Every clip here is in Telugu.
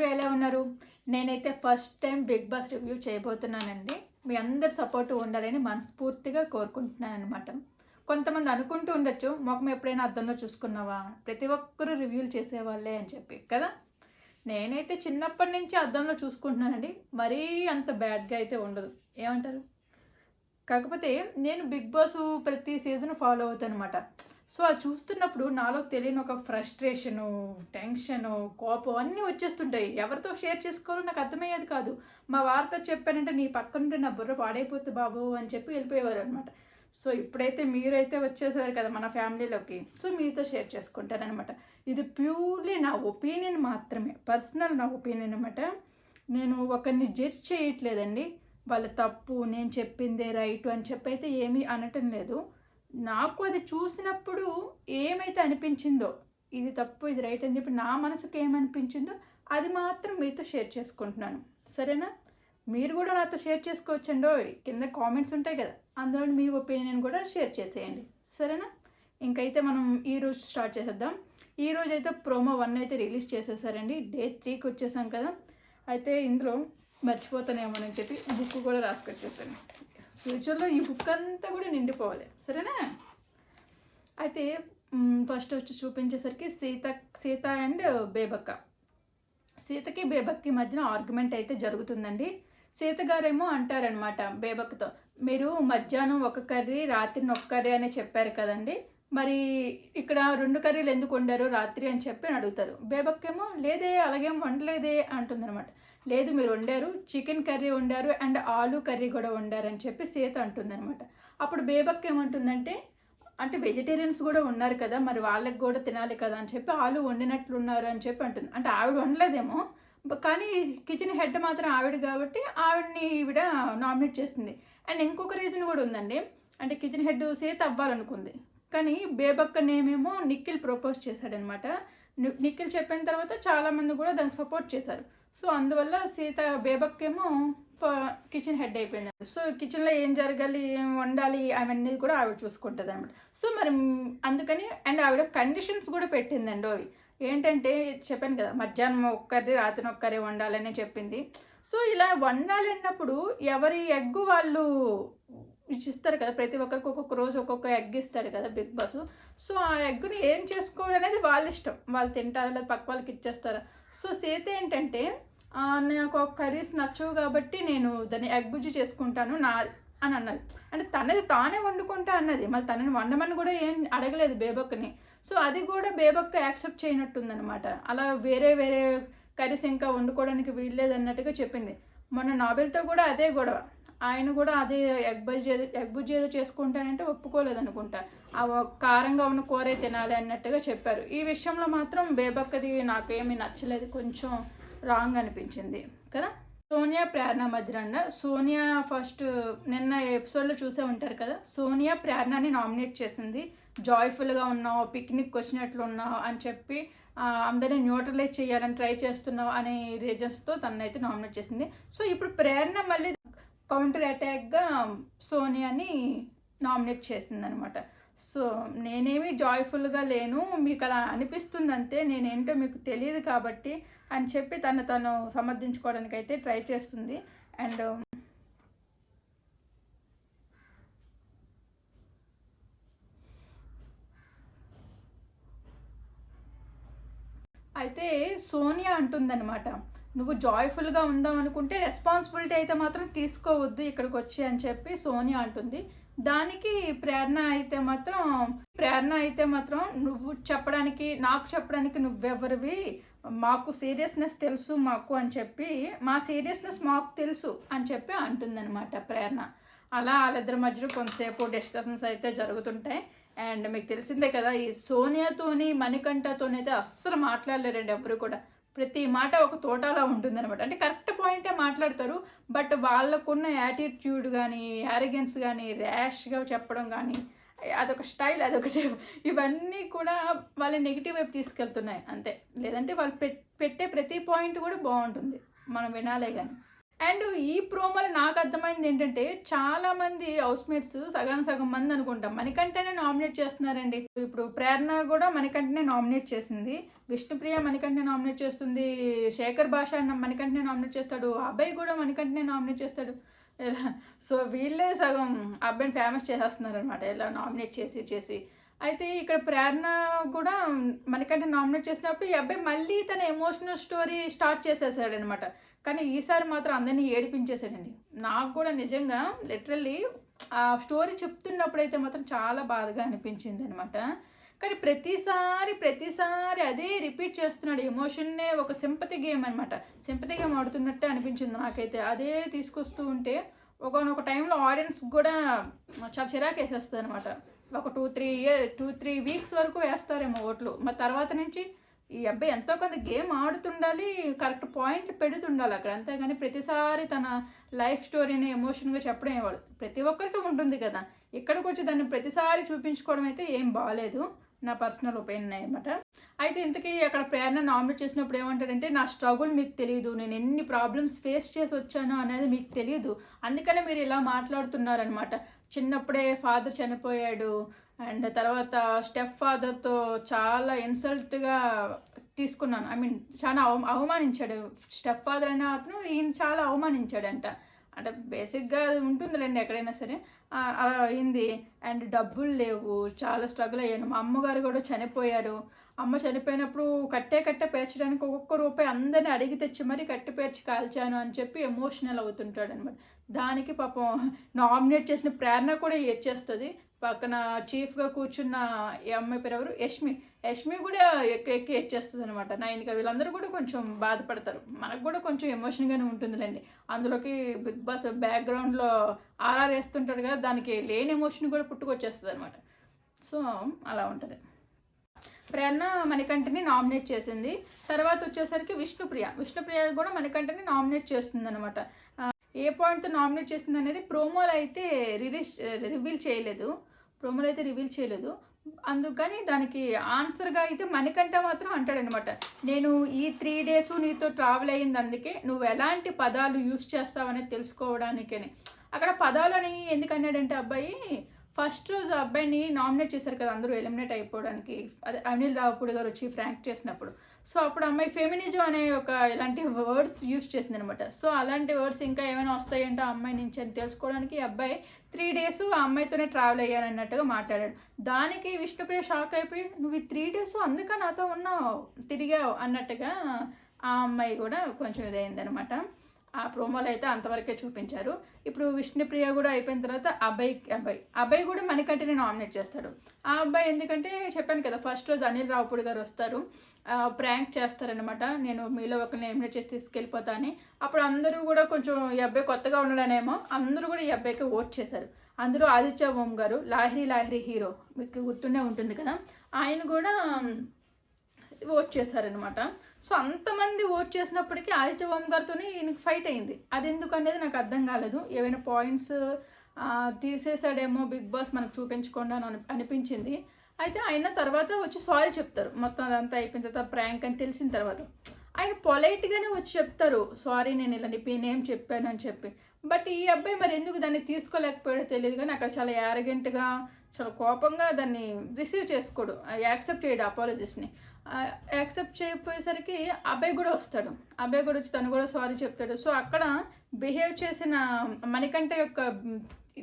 అందరూ ఎలా ఉన్నారు? నేనైతే first time Bigg Boss review చేయబోతున్నానండి. మీ అందరి సపోర్ట్ ఉండాలని మనస్ఫూర్తిగా కోరుకుంటున్నాను అనమాట. కొంతమంది అనుకుంటూ ఉండొచ్చు, మొఖం ఎప్పుడైనా అద్దంలో చూసుకున్నావా? ప్రతి ఒక్కరూ రివ్యూలు చేసేవాళ్ళే అని చెప్పి కదా. నేనైతే చిన్నప్పటి నుంచి అద్దంలో చూసుకుంటున్నానండి. మరీ అంత బ్యాడ్గా అయితే ఉండదు. ఏమంటారు? కాకపోతే నేను బిగ్ బాస్ ప్రతి సీజన్ ఫాలో అవుతాను అనమాట. సో అది చూస్తున్నప్పుడు నాలో తెలియని ఒక ఫ్రస్ట్రేషను, టెన్షను, కోపం అన్నీ వచ్చేస్తుంటాయి. ఎవరితో షేర్ చేసుకోవాలో నాకు అర్థమయ్యేది కాదు. మా వారితో చెప్పానంటే నీ పక్కనుంటే నా బుర్ర పాడైపోతుంది బాబు అని చెప్పి వెళ్ళిపోయేవారు అనమాట. సో ఇప్పుడైతే మీరైతే వచ్చేసారు కదా మన ఫ్యామిలీలోకి. సో మీతో షేర్ చేసుకుంటానమాట. ఇది ప్యూర్లీ నా ఒపీనియన్ మాత్రమే, పర్సనల్ నా ఒపీనియన్ అనమాట. నేను ఒకరిని జడ్జ్ చేయట్లేదండి. వాళ్ళ తప్పు, నేను చెప్పిందే రైటు అని చెప్పి అయితే ఏమీ అనటం లేదు. నాకు అది చూసినప్పుడు ఏమైతే అనిపించిందో, ఇది తప్పు ఇది రైట్ అని చెప్పి నా మనసుకు ఏమనిపించిందో అది మాత్రం మీతో షేర్ చేసుకుంటున్నాను. సరేనా? మీరు కూడా నాతో షేర్ చేసుకోవచ్చండో. కింద కామెంట్స్ ఉంటాయి కదా, అందులో మీ ఒపీనియన్ కూడా షేర్ చేసేయండి. సరేనా? ఇంకైతే మనం ఈరోజు స్టార్ట్ చేసేద్దాం. ఈరోజు అయితే ప్రోమో 1 అయితే రిలీజ్ చేసేసారండి. డే 3కి వచ్చేసాం కదా. అయితే ఇందులో మర్చిపోతానేమోనని చెప్పి బుక్ కూడా రాసుకొచ్చేసాను. ఫ్యూచర్లో ఈ బుక్ అంతా కూడా నిండిపోవాలి. సరేనా? అయితే ఫస్ట్ వచ్చి చూపించేసరికి సీత అండ్ బేబక్క. సీతకి బేబక్కి మధ్యన ఆర్గ్యుమెంట్ అయితే జరుగుతుందండి. సీత గారేమో అంటారనమాట బేబక్తో, మీరు మధ్యాహ్నం ఒక కర్రీ రాత్రిని ఒక కర్రీ అనే చెప్పారు కదండి, మరి ఇక్కడ 2 కర్రీలు ఎందుకు వండారు రాత్రి అని చెప్పి అడుగుతారు. బేబక్కేమో లేదే అలాగేం వండలేదే అంటుందన్నమాట. లేదు మీరు వండారు, చికెన్ కర్రీ వండారు అండ్ ఆలు కర్రీ కూడా వండారని చెప్పి సీత అంటుందన్నమాట. అప్పుడు బేబక్ ఏమంటుందంటే, అంటే వెజిటేరియన్స్ కూడా ఉన్నారు కదా, మరి వాళ్ళకి కూడా తినాలి కదా అని చెప్పి ఆలు వండినట్లున్నారు అని చెప్పి అంటుంది. అంటే ఆవిడ వండలేదేమో, కానీ కిచెన్ హెడ్ మాత్రం ఆవిడ కాబట్టి ఆవిడని ఈవిడ నామినేట్ చేస్తుంది. అండ్ ఇంకొక రీజన్ కూడా ఉందండి. అంటే కిచెన్ హెడ్ సీత అవ్వాలనుకుంది, కానీ బేబక్క నేమేమో నిఖిల్ ప్రపోజ్ చేశాడనమాట. నిఖిల్ చెప్పిన తర్వాత చాలామంది కూడా దానికి సపోర్ట్ చేశారు. సో అందువల్ల బేబక్కేమో కిచెన్ హెడ్ అయిపోయింది. సో కిచెన్లో ఏం జరగాలి, ఏం వండాలి అవన్నీ కూడా ఆవిడ చూసుకుంటుంది అనమాట. సో మరి అందుకని అండ్ ఆవిడ కండిషన్స్ కూడా పెట్టిందండి. అవి ఏంటంటే చెప్పాను కదా, మధ్యాహ్నం ఒక కర్రీ రాత్రి ఒక కర్రీ వండాలని చెప్పింది. సో ఇలా వండాలి అన్నప్పుడు ఎవరి ఎగ్గు వాళ్ళు ఇస్తారు కదా, ప్రతి ఒక్కరికి ఒక్కొక్క రోజు ఒక్కొక్క ఎగ్ ఇస్తాడు కదా బిగ్ బాస్. సో ఆ ఎగ్గుని ఏం చేసుకోవడం అనేది వాళ్ళ ఇష్టం, వాళ్ళు తింటారా లేదా పక్క వాళ్ళకి ఇచ్చేస్తారా. సో సీత ఏంటంటే, నాకు ఒక కర్రీస్ నచ్చవు కాబట్టి నేను దాన్ని ఎగ్ బుజ్జి చేసుకుంటాను అని అన్నది. అంటే తనది తానే వండుకుంటా అన్నది, మళ్ళీ తనని వండమని కూడా ఏం అడగలేదు బేబక్కని. సో అది కూడా బేబక్క యాక్సెప్ట్ చేయనట్టుందనమాట. అలా వేరే వేరే కర్రీస్ ఇంకా వండుకోవడానికి వీల్లేదు అన్నట్టుగా చెప్పింది. మొన్న నాబెల్తో కూడా అదే గొడవ. ఆయన కూడా అదే ఎగ్ బుజ్జి ఏదో చేసుకుంటానంటే ఒప్పుకోలేదు అనుకుంటా. ఆ కారంగా ఉన్న కూరే తినాలి అన్నట్టుగా చెప్పారు. ఈ విషయంలో మాత్రం బేబక్కది నాకేమీ నచ్చలేదు, కొంచెం రాంగ్ అనిపించింది కదా. సోనియా ప్రేరణ మధ్యన, సోనియా ఫస్ట్ నిన్న ఎపిసోడ్లో చూసే ఉంటారు కదా, సోనియా ప్రేరణని నామినేట్ చేసింది. జాయ్ఫుల్గా ఉన్నావు, పిక్నిక్ వచ్చినట్లు ఉన్నావు అని చెప్పి అందరినీ న్యూట్రలైజ్ చేయాలని ట్రై చేస్తున్నావు అనే రీజన్స్తో తనైతే నామినేట్ చేసింది. సో ఇప్పుడు ప్రేరణ మళ్ళీ కౌంటర్ అటాక్గా సోనియాని నామినేట్ చేసిందనమాట. సో నేనేమి జాయ్ఫుల్గా లేను, మీకు అలా అనిపిస్తుంది అంతే, నేనేంటో మీకు తెలియదు కాబట్టి అని చెప్పి తను సమర్థించుకోవడానికి అయితే ట్రై చేస్తుంది. అండ్ అయితే సోనియా అంటుందన్నమాట, నువ్వు జాయ్ఫుల్గా ఉందాం అనుకుంటే రెస్పాన్సిబిలిటీ అయితే మాత్రం తీసుకోవద్దు ఇక్కడికి వచ్చి అని చెప్పి సోనియా అంటుంది. దానికి ప్రేరణ అయితే మాత్రం నువ్వు చెప్పడానికి, నాకు చెప్పడానికి నువ్వెవరివి, మాకు సీరియస్నెస్ తెలుసు మాకు అని చెప్పి, మా సీరియస్నెస్ మాకు తెలుసు అని చెప్పి అంటుందన్నమాట ప్రేరణ. అలా వాళ్ళిద్దరి మధ్యలో కొంతసేపు డిస్కషన్స్ అయితే జరుగుతుంటాయి. అండ్ మీకు తెలిసిందే కదా, ఈ సోనియాతోని మణికంఠతోనైతే అస్సలు మాట్లాడలేరండి ఎవరు కూడా. ప్రతి మాట ఒక తోటలా ఉంటుందన్నమాట. అంటే కరెక్ట్ పాయింటే మాట్లాడతారు, బట్ వాళ్ళకున్న యాటిట్యూడ్ కానీ, యారిగెన్స్ కానీ, ర్యాష్గా చెప్పడం కానీ, అదొక స్టైల్, అదొకటి, ఇవన్నీ కూడా వాళ్ళ నెగిటివ్ వైపు తీసుకెళ్తున్నాయి అంతే. లేదంటే వాళ్ళు పెట్టే ప్రతి పాయింట్ కూడా బాగుంటుంది, మనం వినాలే కానీ. అండ్ ఈ ప్రోమోలో నాకు అర్థమైంది ఏంటంటే చాలామంది హౌస్మేట్స్ సగానికి సగం మంది అనుకుంటాం మణికంఠనే నామినేట్ చేస్తున్నారండి. ఇప్పుడు ప్రేరణ కూడా మణికంఠనే నామినేట్ చేసింది, విష్ణుప్రియ మణికంఠనే నామినేట్ చేస్తుంది, శేఖర్ భాష మణికంఠనే నామినేట్ చేస్తాడు, అభయ్ కూడా మణికంఠనే నామినేట్ చేస్తాడు. ఇలా సో వీళ్ళే సగం అబ్బాయిని ఫేమస్ చేసేస్తున్నారు అనమాట, ఇలా నామినేట్ చేసి. అయితే ఇక్కడ ప్రేరణ కూడా మనకంటే నామినేట్ చేసినప్పుడు ఈ అబ్బాయి మళ్ళీ తన ఎమోషనల్ స్టోరీ స్టార్ట్ చేసేసాడనమాట. కానీ ఈసారి మాత్రం అందరినీ ఏడిపించేసాడండి. నాకు కూడా నిజంగా లిటరల్లీ ఆ స్టోరీ చెప్తున్నప్పుడైతే మాత్రం చాలా బాధగా అనిపించింది అనమాట. కానీ ప్రతిసారి అదే రిపీట్ చేస్తున్నాడు. ఎమోషన్నే ఒక సింపతి గేమ్ అనమాట, సింపతి గేమ్ ఆడుతున్నట్టే అనిపించింది నాకైతే. అదే తీసుకొస్తూ ఉంటే ఒకనొక టైంలో ఆడియన్స్ కూడా చాలా చిరాకు వేసేస్తుంది అనమాట. ఒక 2-3 వీక్స్ వరకు వేస్తారేమో ఓట్లు. మరి తర్వాత నుంచి ఈ అబ్బాయి ఎంతో కొంత గేమ్ ఆడుతుండాలి, కరెక్ట్ పాయింట్లు పెడుతుండాలి అక్కడ, అంతేగాని ప్రతిసారి తన లైఫ్ స్టోరీని ఎమోషన్గా చెప్పడం ఇవ్వాలి. ప్రతి ఒక్కరికి ఉంటుంది కదా, ఇక్కడికి వచ్చి దాన్ని ప్రతిసారి చూపించుకోవడం అయితే ఏం బాగాలేదు, నా పర్సనల్ ఒపీనియన్ అనమాట. అయితే ఇంతకీ అక్కడ ప్రేరణ నామినేట్ చేసినప్పుడు ఏమంటాడంటే, నా స్ట్రగుల్ మీకు తెలియదు, నేను ఎన్ని ప్రాబ్లమ్స్ ఫేస్ చేసి వచ్చాను అనేది మీకు తెలియదు, అందుకనే మీరు ఇలా మాట్లాడుతున్నారనమాట. చిన్నప్పుడే ఫాదర్ చనిపోయాడు, అండ్ తర్వాత స్టెప్ ఫాదర్తో చాలా ఇన్సల్ట్గా తీసుకున్నాను, ఐ మీన్ చాలా అవమానించాడు. స్టెప్ ఫాదర్ అనే అతను ఈయన చాలా అవమానించాడంట. అంటే బేసిక్గా ఉంటుందిలేండి ఎక్కడైనా సరే, అలా అయింది. అండ్ డబ్బులు లేవు, చాలా స్ట్రగుల్ అయ్యాను. మా అమ్మగారు కూడా చనిపోయారు. అమ్మ చనిపోయినప్పుడు కట్టే పేర్చడానికి ఒక్కొక్క రూపాయి అందరిని అడిగి తెచ్చి మరీ కట్టి పేర్చి కాల్చాను అని చెప్పి ఎమోషనల్ అవుతుంటాడు అనమాట. దానికి పాపం నామినేట్ చేసిన ప్రేరణ కూడా ఏడ్చేస్తుంది. పక్కన చీఫ్గా కూర్చున్న ఈ అమ్మాయి పేరు ఎవరు, యష్మి కూడా ఎక్కి ఏడ్చేస్తుంది అనమాట. నా ఇంకా వీళ్ళందరూ కూడా కొంచెం బాధపడతారు, మనకు కూడా కొంచెం ఎమోషన్గానే ఉంటుందిలేండి. అందులోకి బిగ్ బాస్ బ్యాక్గ్రౌండ్లో ఆర్ఆర్ వేస్తుంటాడు కదా, దానికి లేని ఎమోషన్ కూడా పుట్టుకొచ్చేస్తుంది అనమాట. సో అలా ఉంటుంది. ప్రేరణ మణికంఠని నామినేట్ చేసింది. తర్వాత వచ్చేసరికి విష్ణుప్రియ కూడా మణికంఠని నామినేట్ చేస్తుంది అనమాట. ఏ పాయింట్తో నామినేట్ చేసింది అనేది ప్రోమోలో అయితే రివీల్ చేయలేదు. అందుకని దానికి ఆన్సర్గా అయితే మణికంఠ మాత్రం అంటాడనమాట, నేను ఈ 3 days నీతో ట్రావెల్ అయ్యింది, అందుకే నువ్వు ఎలాంటి పదాలు యూస్ చేస్తావనేది తెలుసుకోవడానికని. అక్కడ పదాలని ఎందుకు అన్నాడంటే, అబ్బాయి ఫస్ట్ రోజు అబ్బాయిని నామినేట్ చేశారు కదా అందరూ ఎలిమినేట్ అయిపోవడానికి, అదే అనిల్ రావుపూడి గారు వచ్చి ఫ్రాంక్ చేసినప్పుడు. సో అప్పుడు అమ్మాయి ఫెమినిజం అనే ఒక ఇలాంటి వర్డ్స్ యూస్ చేసింది అనమాట. సో అలాంటి వర్డ్స్ ఇంకా ఏమైనా వస్తాయంటే ఆ అమ్మాయి నుంచి అని తెలుసుకోవడానికి అబ్బాయి 3 days ఆ అమ్మాయితోనే ట్రావెల్ అయ్యానన్నట్టుగా మాట్లాడాడు. దానికి విష్ణుప్రియ షాక్ అయిపోయి, నువ్వు ఈ 3 days అందుక నాతో ఉన్నావు, తిరిగావు అన్నట్టుగా ఆ అమ్మాయి కూడా కొంచెం ఇదైంది అనమాట. ఆ ప్రోమోలో అయితే అంతవరకే చూపించారు. ఇప్పుడు విష్ణుప్రియ కూడా అయిపోయిన తర్వాత అబ్బాయి కూడా మణికంఠని నామినేట్ చేస్తాడు. ఆ అబ్బాయి ఎందుకంటే చెప్పాను కదా, ఫస్ట్ రోజు అనిల్ రావుపూడి గారు వస్తారు, ప్రాంక్ చేస్తారనమాట, నేను మీలో ఒకరిని ఎలిమినేట్ చేసి తీసుకెళ్ళిపోతా అని. అప్పుడు అందరూ కూడా కొంచెం ఈ అబ్బాయి కొత్తగా ఉండడానేమో అందరూ కూడా ఈ అబ్బాయికి ఓట్ చేశారు. అందులో ఆదిత్య ఓం గారు, లాహిరి హీరో, మీకు గుర్తుండే ఉంటుంది కదా, ఆయన కూడా ఓట్ చేశారనమాట. సో అంతమంది ఓట్ చేసినప్పటికీ ఆదిత్య ఓం గారితో ఈయనకి ఫైట్ అయింది. అది ఎందుకు అనేది నాకు అర్థం కాలేదు. ఏవైనా పాయింట్స్ తీసేసాడేమో బిగ్ బాస్ మనకు చూపించకుండా అని అనిపించింది. అయితే ఆయన తర్వాత వచ్చి సారీ చెప్తారు, మొత్తం అదంతా అయిపోయిన తర్వాత ప్రాంక్ అని తెలిసిన తర్వాత ఆయన పొలైట్గానే వచ్చి చెప్తారు, సారీ నేను ఇలా నేనేం చెప్పాను అని చెప్పి. బట్ ఈ అబ్బాయి మరి ఎందుకు దాన్ని తీసుకోలేకపోయాడో తెలియదు, కానీ అక్కడ చాలా యారగెంట్గా, చాలా కోపంగా దాన్ని రిసీవ్ చేసుకోడు, యాక్సెప్ట్ చేయడు అపాలజీస్ని. యాక్సెప్ట్ చేయకపోయేసరికి అబ్బాయి కూడా వస్తాడు, అబ్బాయి కూడా వచ్చి తను కూడా సారీ చెప్తాడు. సో అక్కడ బిహేవ్ చేసిన మణికంఠ యొక్క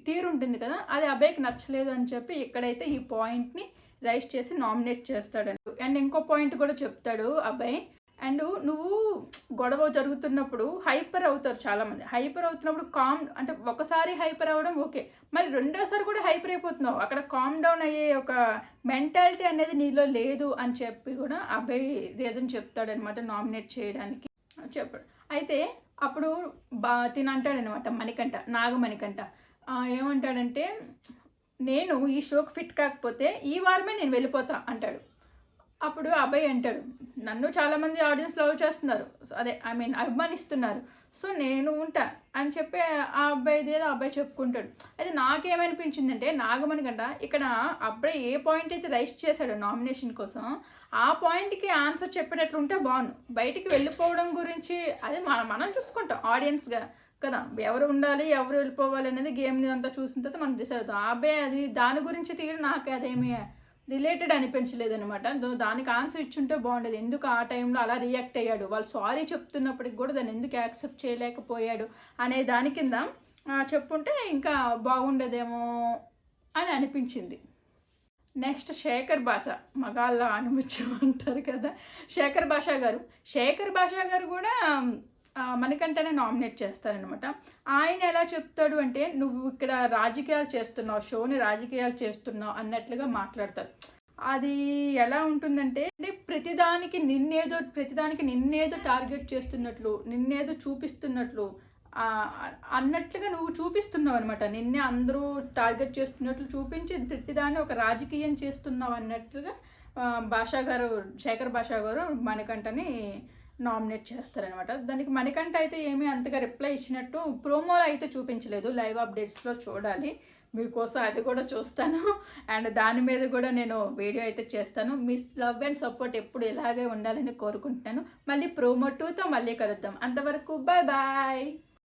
తీరు ఉంటుంది కదా, అది అబ్బాయికి నచ్చలేదు అని చెప్పి ఇక్కడైతే ఈ పాయింట్ని రైజ్ చేసి నామినేట్ చేస్తాడు. అండ్ ఇంకో పాయింట్ కూడా చెప్తాడు అబ్బాయి, అండ్ నువ్వు గొడవ జరుగుతున్నప్పుడు హైపర్ అవుతారు చాలామంది, హైపర్ అవుతున్నప్పుడు కామ్, అంటే ఒకసారి హైపర్ అవ్వడం ఓకే, మళ్ళీ రెండోసారి కూడా హైపర్ అయిపోతున్నావు, అక్కడ కామ్ డౌన్ అయ్యే ఒక మెంటాలిటీ అనేది నీలో లేదు అని చెప్పి కూడా అబ్బాయి రీజన్ చెప్తాడనమాట నామినేట్ చేయడానికి చెప్పాడు. అయితే అప్పుడు తినంటాడనమాట నాగమణికంఠ ఏమంటాడంటే, నేను ఈ షోకి ఫిట్ కాకపోతే ఈ వారమే నేను వెళ్ళిపోతా అంటాడు. అప్పుడు అబ్బాయి అంటాడు, నన్ను చాలామంది ఆడియన్స్ లవ్ చేస్తున్నారు, అదే ఐ మీన్ అభిమానిస్తున్నారు, సో నేను ఉంటా అని చెప్పి ఆ అబ్బాయి చెప్పుకుంటాడు. అయితే నాకేమనిపించిందంటే, నాగమణికంట ఇక్కడ అబ్బాయి ఏ పాయింట్ అయితే రైజ్ చేశాడో నామినేషన్ కోసం, ఆ పాయింట్కి ఆన్సర్ చెప్పేటట్లు ఉంటే బాగుండు. బయటికి వెళ్ళిపోవడం గురించి అది మనం చూసుకుంటాం ఆడియన్స్గా, కదా. ఎవరు ఉండాలి, ఎవరు వెళ్ళిపోవాలి అనేది గేమ్ని అంతా చూసిన తర్వాత మనం డిసైడ్ అవుతాం. ఆ అబ్బాయి అది దాని గురించి తీయడం నాకు అదేమి రిలేటెడ్ అనిపించలేదనమాట. దానికి ఆన్సర్ ఇచ్చుంటే బాగుండేది. ఎందుకు ఆ టైంలో అలా రియాక్ట్ అయ్యాడు, వాళ్ళు సారీ చెప్తున్నప్పటికి కూడా దాన్ని ఎందుకు యాక్సెప్ట్ చేయలేకపోయాడు అనే దాని కింద చెప్పుంటే ఇంకా బాగుండేదేమో అని అనిపించింది. నెక్స్ట్ శేఖర్ భాష, మగాళ్ళ ఆనిముత్యం అంటారు కదా, శేఖర్ భాషా గారు కూడా మనకంటేనే నామినేట్ చేస్తారనమాట. ఆయన ఎలా చెప్తాడు అంటే, నువ్వు ఇక్కడ రాజకీయాలు చేస్తున్నావు, షోని రాజకీయాలు చేస్తున్నావు అన్నట్లుగా మాట్లాడతారు. అది ఎలా ఉంటుందంటే, ప్రతిదానికి నిన్నేదో టార్గెట్ చేస్తున్నట్లు, నిన్నేదో చూపిస్తున్నట్లు అన్నట్లుగా నువ్వు చూపిస్తున్నావు అనమాట. నిన్నే అందరూ టార్గెట్ చేస్తున్నట్లు చూపించి ప్రతిదాన్ని ఒక రాజకీయం చేస్తున్నావు అన్నట్లుగా శేఖర్ భాషా గారు మణికంఠని నామినేట్ చేస్తారనమాట. దానికి మణికంఠ అయితే ఏమీ అంతగా రిప్లై ఇచ్చినట్టు ప్రోమోలో అయితే చూపించలేదు. లైవ్ అప్డేట్స్లో చూడాలి. మీకోసం అది కూడా చూస్తాను. అండ్ దాని మీద కూడా నేను వీడియో అయితే చేస్తాను. మీ లవ్ అండ్ సపోర్ట్ ఎప్పుడు ఇలాగే ఉండాలని కోరుకుంటున్నాను. మళ్ళీ ప్రోమో 2తో మళ్ళీ కలుద్దాం. అంతవరకు బాయ్ బాయ్.